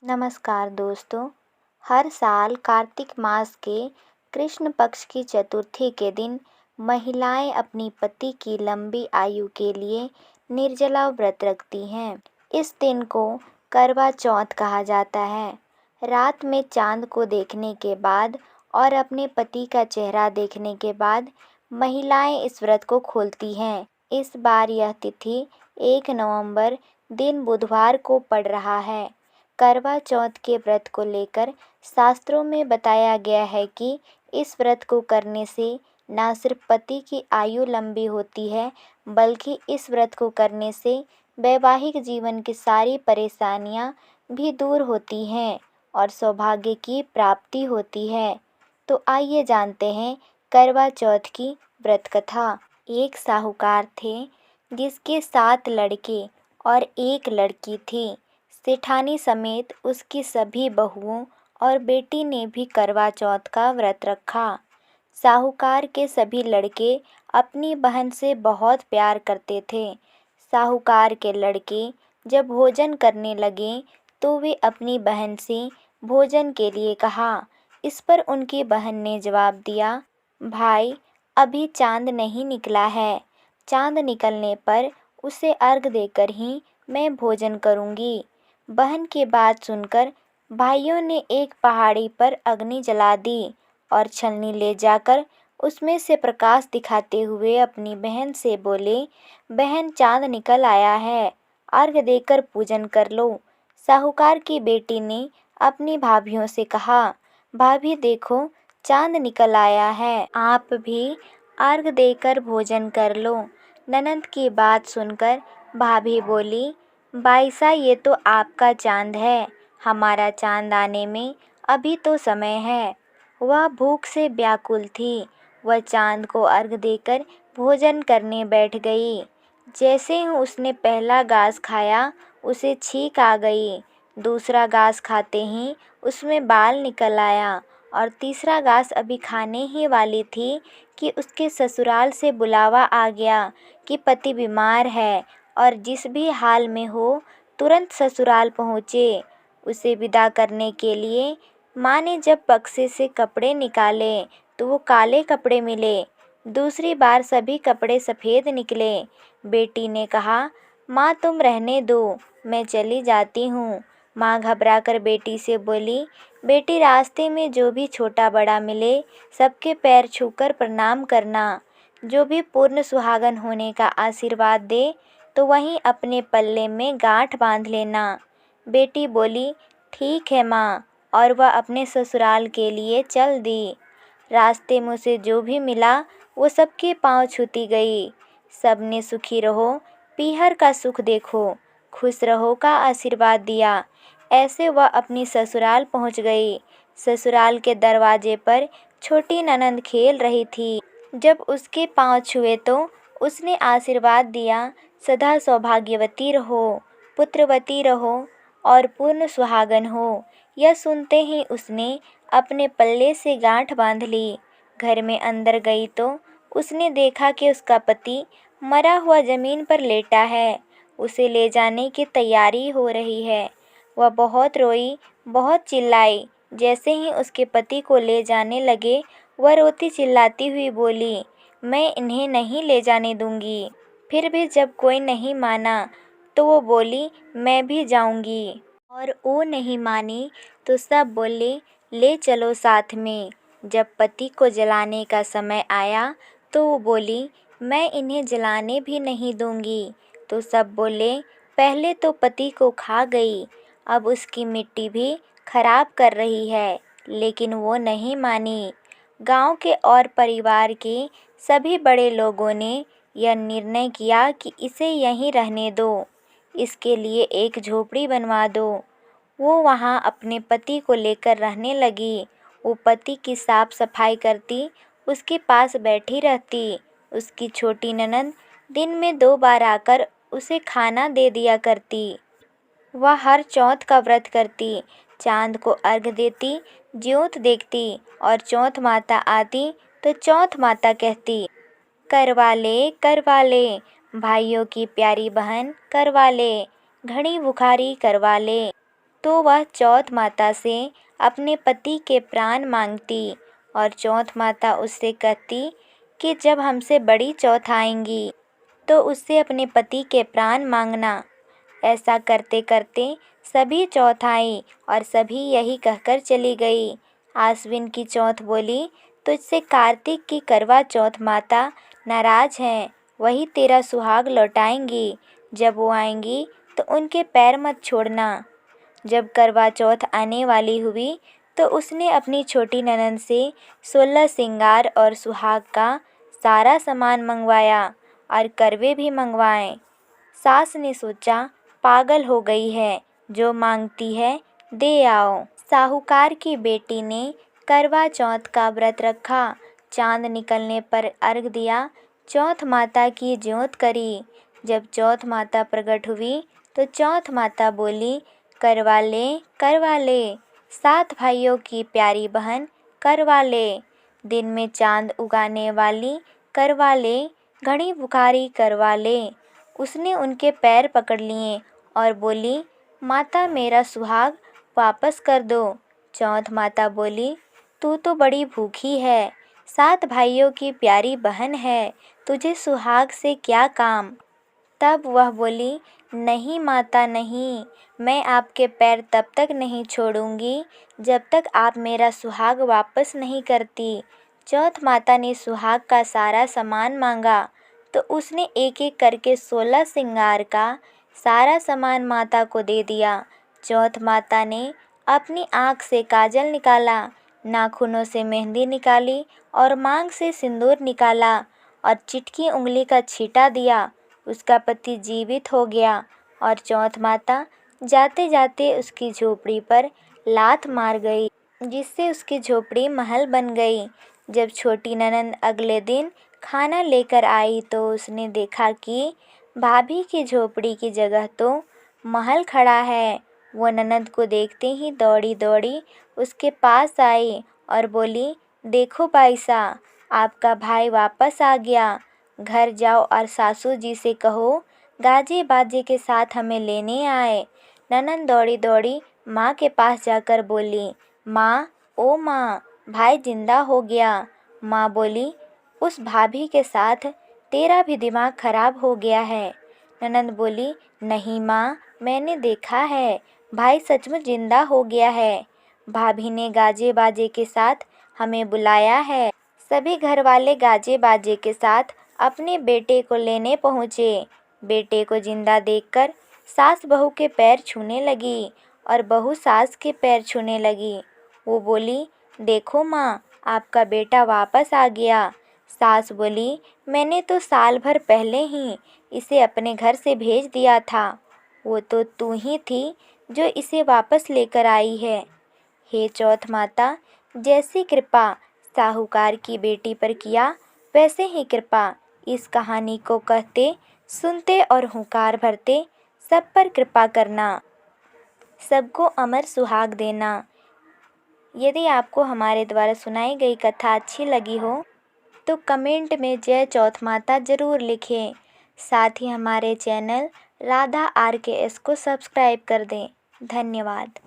नमस्कार दोस्तों। हर साल कार्तिक मास के कृष्ण पक्ष की चतुर्थी के दिन महिलाएं अपनी पति की लंबी आयु के लिए निर्जला व्रत रखती हैं। इस दिन को करवा चौथ कहा जाता है। रात में चांद को देखने के बाद और अपने पति का चेहरा देखने के बाद महिलाएं इस व्रत को खोलती हैं। इस बार यह तिथि 1 नवंबर दिन बुधवार को पड़ रहा है। करवा चौथ के व्रत को लेकर शास्त्रों में बताया गया है कि इस व्रत को करने से न सिर्फ पति की आयु लंबी होती है, बल्कि इस व्रत को करने से वैवाहिक जीवन की सारी परेशानियां भी दूर होती हैं और सौभाग्य की प्राप्ति होती है। तो आइए जानते हैं करवा चौथ की व्रत कथा। एक साहूकार थे जिसके 7 लड़के और 1 लड़की थी। सेठानी समेत उसकी सभी बहुओं और बेटी ने भी करवा चौथ का व्रत रखा। साहूकार के सभी लड़के अपनी बहन से बहुत प्यार करते थे। साहूकार के लड़के जब भोजन करने लगे तो वे अपनी बहन से भोजन के लिए कहा। इस पर उनकी बहन ने जवाब दिया, भाई अभी चांद नहीं निकला है। चांद निकलने पर उसे अर्घ देकर ही मैं भोजन करूंगी। बहन की बात सुनकर भाइयों ने एक पहाड़ी पर अग्नि जला दी और छलनी ले जाकर उसमें से प्रकाश दिखाते हुए अपनी बहन से बोले, बहन चांद निकल आया है, अर्घ देकर पूजन कर लो। साहूकार की बेटी ने अपनी भाभियों से कहा, भाभी देखो चांद निकल आया है, आप भी अर्घ देकर भोजन कर लो। ननंद की बात सुनकर भाभी बोली, बाईसा ये तो आपका चांद है, हमारा चांद आने में अभी तो समय है। वह भूख से व्याकुल थी। वह चांद को अर्घ देकर भोजन करने बैठ गई। जैसे ही उसने पहला घास खाया उसे छींक आ गई। दूसरा घास खाते ही उसमें बाल निकल आया और तीसरा घास अभी खाने ही वाली थी कि उसके ससुराल से बुलावा आ गया कि पति बीमार है और जिस भी हाल में हो तुरंत ससुराल पहुँचे। उसे विदा करने के लिए माँ ने जब बक्से से कपड़े निकाले तो वो काले कपड़े मिले। दूसरी बार सभी कपड़े सफ़ेद निकले। बेटी ने कहा, माँ तुम रहने दो, मैं चली जाती हूँ। माँ घबराकर बेटी से बोली, बेटी रास्ते में जो भी छोटा बड़ा मिले सबके पैर छूकर प्रणाम करना। जो भी पूर्ण सुहागन होने का आशीर्वाद दे तो वहीं अपने पल्ले में गांठ बांध लेना। बेटी बोली, ठीक है माँ, और वह अपने ससुराल के लिए चल दी। रास्ते में उसे जो भी मिला वो सबके पांव छूती गई। सबने सुखी रहो, पीहर का सुख देखो, खुश रहो का आशीर्वाद दिया। ऐसे वह अपनी ससुराल पहुंच गई। ससुराल के दरवाजे पर छोटी ननंद खेल रही थी। जब उसके पांव छुए तो उसने आशीर्वाद दिया, सदा सौभाग्यवती रहो, पुत्रवती रहो और पूर्ण सुहागन हो। यह सुनते ही उसने अपने पल्ले से गांठ बांध ली। घर में अंदर गई तो उसने देखा कि उसका पति मरा हुआ जमीन पर लेटा है। उसे ले जाने की तैयारी हो रही है। वह बहुत रोई, बहुत चिल्लाई। जैसे ही उसके पति को ले जाने लगे वह रोती चिल्लाती हुई बोली, मैं इन्हें नहीं ले जाने दूंगी। फिर भी जब कोई नहीं माना तो वो बोली, मैं भी जाऊंगी। और वो नहीं मानी तो सब बोले, ले चलो साथ में। जब पति को जलाने का समय आया तो वो बोली, मैं इन्हें जलाने भी नहीं दूंगी। तो सब बोले, पहले तो पति को खा गई, अब उसकी मिट्टी भी खराब कर रही है। लेकिन वो नहीं मानी। गांव के और परिवार के सभी बड़े लोगों ने यह निर्णय किया कि इसे यहीं रहने दो, इसके लिए एक झोपड़ी बनवा दो। वो वहाँ अपने पति को लेकर रहने लगी। वो पति की साफ सफाई करती, उसके पास बैठी रहती। उसकी छोटी ननंद दिन में 2 बार आकर उसे खाना दे दिया करती। वह हर चौथ का व्रत करती, चांद को अर्घ देती, ज्योत देखती और चौथ माता आती तो चौथ माता कहती, करवा ले, भाइयों की प्यारी बहन करवा ले, घड़ी बुखारी करवा ले। तो वह चौथ माता से अपने पति के प्राण मांगती और चौथ माता उससे कहती कि जब हमसे बड़ी चौथ आएंगी तो उससे अपने पति के प्राण मांगना। ऐसा करते करते सभी चौथ आई और सभी यही कहकर चली गई। आश्विन की चौथ बोली, तुझसे कार्तिक की करवा चौथ माता नाराज हैं, वही तेरा सुहाग लौटाएंगी। जब वो आएंगी तो उनके पैर मत छोड़ना। जब करवा चौथ आने वाली हुई तो उसने अपनी छोटी ननद से 16 श्रृंगार और सुहाग का सारा सामान मंगवाया और करवे भी मंगवाए। सास ने सोचा, पागल हो गई है, जो मांगती है दे आओ। साहूकार की बेटी ने करवा चौथ का व्रत रखा। चांद निकलने पर अर्घ दिया, चौथ माता की ज्योत करी। जब चौथ माता प्रकट हुई तो चौथ माता बोली, करवा ले 7 भाइयों की प्यारी बहन करवा ले। दिन में चांद उगाने वाली करवा ले, घड़ी बुखारी करवा ले। उसने उनके पैर पकड़ लिए और बोली, माता मेरा सुहाग वापस कर दो। चौथ माता बोली, तू तो बड़ी भूखी है, 7 भाइयों की प्यारी बहन है, तुझे सुहाग से क्या काम। तब वह बोली, नहीं माता नहीं, मैं आपके पैर तब तक नहीं छोड़ूंगी जब तक आप मेरा सुहाग वापस नहीं करती। चौथ माता ने सुहाग का सारा सामान मांगा तो उसने एक एक करके 16 श्रृंगार का सारा सामान माता को दे दिया। चौथ माता ने अपनी आँख से काजल निकाला, नाखूनों से मेहंदी निकाली और मांग से सिंदूर निकाला और चिटकी उंगली का छींटा दिया। उसका पति जीवित हो गया और चौथ माता जाते जाते उसकी झोपड़ी पर लात मार गई, जिससे उसकी झोपड़ी महल बन गई। जब छोटी ननद अगले दिन खाना लेकर आई तो उसने देखा कि भाभी की झोपड़ी की जगह तो महल खड़ा है। वो ननद को देखते ही दौड़ी दौड़ी उसके पास आई और बोली, देखो बाईसा, आपका भाई वापस आ गया। घर जाओ और सासू जी से कहो गाजे बाजे के साथ हमें लेने आए। ननद दौड़ी दौड़ी माँ के पास जाकर बोली, माँ ओ माँ, भाई जिंदा हो गया। माँ बोली, उस भाभी के साथ तेरा भी दिमाग खराब हो गया है। ननद बोली, नहीं माँ, मैंने देखा है, भाई सचमुच जिंदा हो गया है। भाभी ने गाजे बाजे के साथ हमें बुलाया है। सभी घर वाले गाजे बाजे के साथ अपने बेटे को लेने पहुँचे। बेटे को जिंदा देखकर सास बहू के पैर छूने लगी और बहू सास के पैर छूने लगी। वो बोली, देखो माँ, आपका बेटा वापस आ गया। सास बोली, मैंने तो साल भर पहले ही इसे अपने घर से भेज दिया था। वो तो तू ही थी जो इसे वापस लेकर आई है। हे चौथ माता, जैसी कृपा साहूकार की बेटी पर किया वैसे ही कृपा इस कहानी को कहते, सुनते और हुंकार भरते सब पर कृपा करना, सबको अमर सुहाग देना। यदि आपको हमारे द्वारा सुनाई गई कथा अच्छी लगी हो तो कमेंट में जय चौथ माता ज़रूर लिखें। साथ ही हमारे चैनल राधा RKS को सब्सक्राइब कर दें। धन्यवाद।